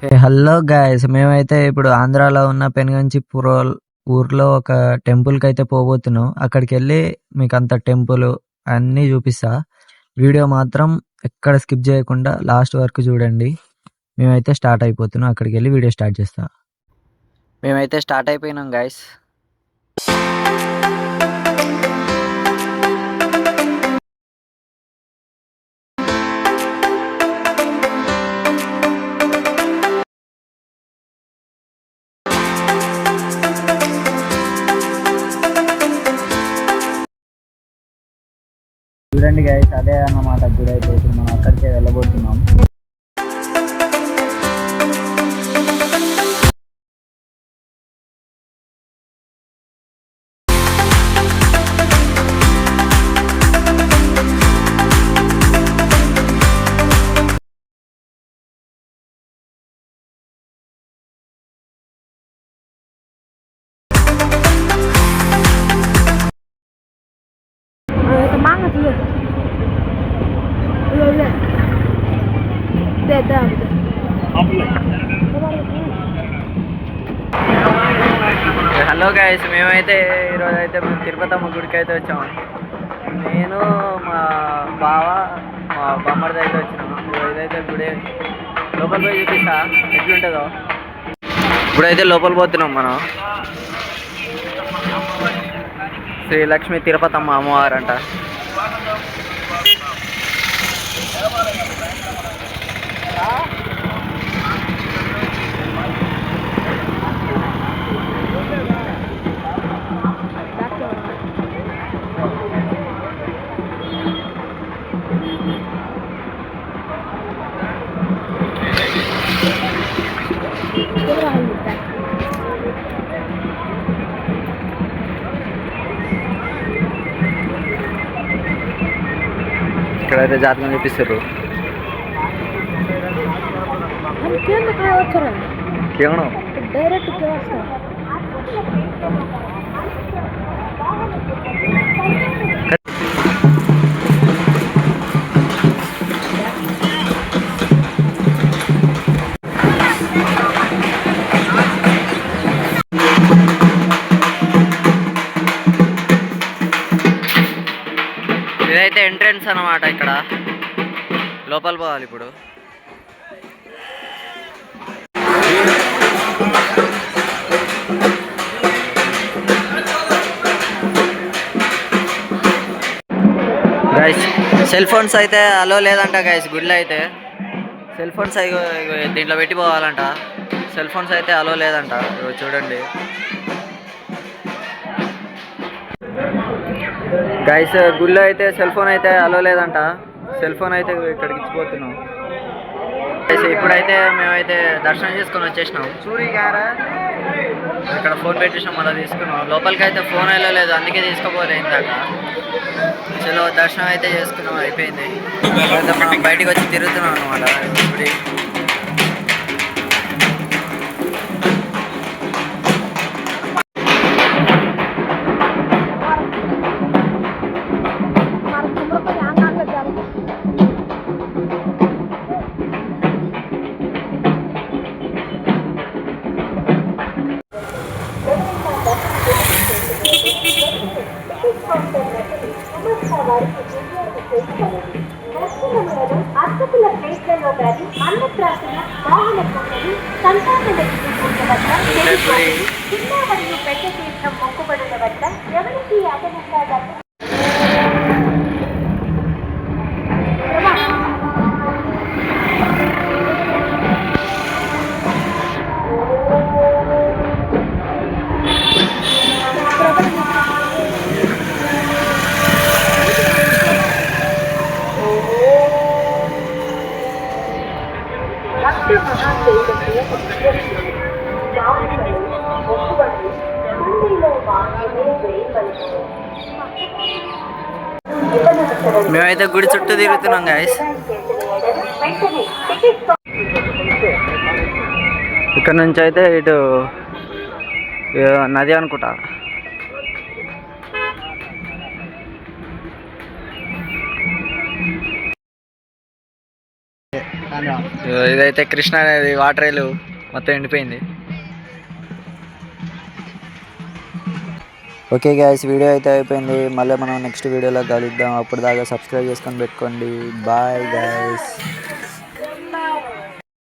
Hello guys, మేమైతే ఇప్పుడు ఆంధ్రాలో ఉన్న పెనుగంచిప్రోల్ ఊర్లో ఒక టెంపుల్కి అయితే పోబోతున్నాం. అక్కడికి వెళ్ళి మీకు అంత టెంపుల్ అన్నీ చూపిస్తా. వీడియో మాత్రం ఎక్కడ స్కిప్ చేయకుండా లాస్ట్ వరకు చూడండి. మేమైతే స్టార్ట్ అయిపోతున్నాం. అక్కడికి వెళ్ళి వీడియో స్టార్ట్ చేస్తా. మేమైతే స్టార్ట్ అయిపోయినాం గైస్. చూడండి గైస్, అదే అన్నమాట గుడి అయితే. ఇప్పుడు మనం అక్కడికే వెళ్ళబోతున్నాం. హలో గైస్, మేమైతే ఈరోజు అయితే మేము తిరుపతమ్మ గుడికి అయితే వచ్చాము. నేను మా బావ మా బామ్మడిది అయితే వచ్చినాము. ఇదైతే గుడి లోపల పోయి చూపిస్తా ఎట్లుంటుందో. ఇప్పుడైతే లోపల పోతున్నాం మనం. శ్రీ లక్ష్మీ తిరుపతమ్మ అమ్మవారు అంట. ఇక్కడైతే జాతకం చూపిస్తారు. ఇదైతే ఎంట్రన్స్ అన్నమాట. ఇక్కడ లోపల పోవాలి ఇప్పుడు. గైస్, సెల్ ఫోన్స్ అయితే అలో లేదంట గైస్ గుడిలో అయితే. సెల్ ఫోన్స్ దీంట్లో పెట్టిపోవాలంట. సెల్ ఫోన్స్ అయితే అలో లేదంట. చూడండి గైస్, గుడిలో అయితే సెల్ ఫోన్ అయితే అలో లేదంట. సెల్ ఫోన్ అయితే ఇక్కడికి ఇచ్చిపోతున్నాం. ఇప్పుడైతే మేమైతే దర్శనం చేసుకొని వచ్చేసినాం. ఇక్కడ ఫోన్ పెట్టేసాం, మళ్ళీ తీసుకున్నాం. లోపలికి అయితే ఫోన్ అలో లేదు, అందుకే తీసుకోపోలే ఇందాక. చలో దర్శనం అయితే చేసుకున్నాం, అయిపోయింది. అయితే మనం బయటికి వచ్చి తిరుగుతున్నాం అనమాట. ఇప్పుడు అర్చకుల ప్లేట్లలో గాని అన్నప్రాసన వాహన పూజలు సంతాన చిన్న మరియు పెద్ద తీర్థం మొక్కుబడుల వద్ద ఎవరికి అదనంగా మేమైతే గుడి చుట్టూ తిరుగుతున్నాం గైస్. ఇక్కడ నుంచి అయితే ఇటు నది అనుకుంటా. ఇదైతే కృష్ణా నది వాటర్ మొత్తం ఎండిపోయింది. ఓకే గైస్, వీడియో అయితే అయిపోయింది. మళ్ళీ మనం నెక్స్ట్ వీడియోలో కలుద్దాం. అప్పుడు దాకా సబ్స్క్రైబ్ చేసుకొని పెట్టుకోండి. Bye guys.